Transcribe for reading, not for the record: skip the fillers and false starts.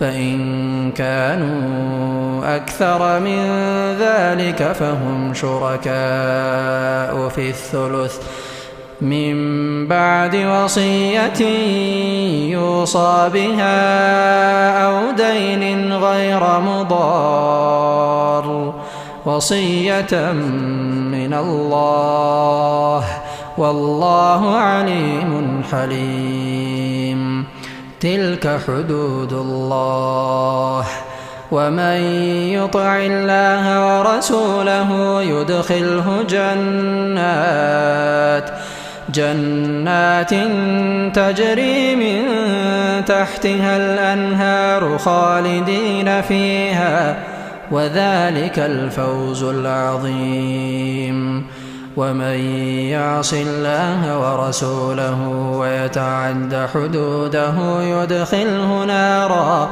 فإن كانوا أكثر من ذلك فهم شركاء في الثلث من بعد وصية يوصى بها أو دين غير مضار، وصية من الله، والله عليم حليم. تلك حدود الله، ومن يطع الله ورسوله يدخله جنات تجري من تحتها الأنهار خالدين فيها، وذلك الفوز العظيم. ومن يعص الله ورسوله ويتعد حدوده يدخله نارا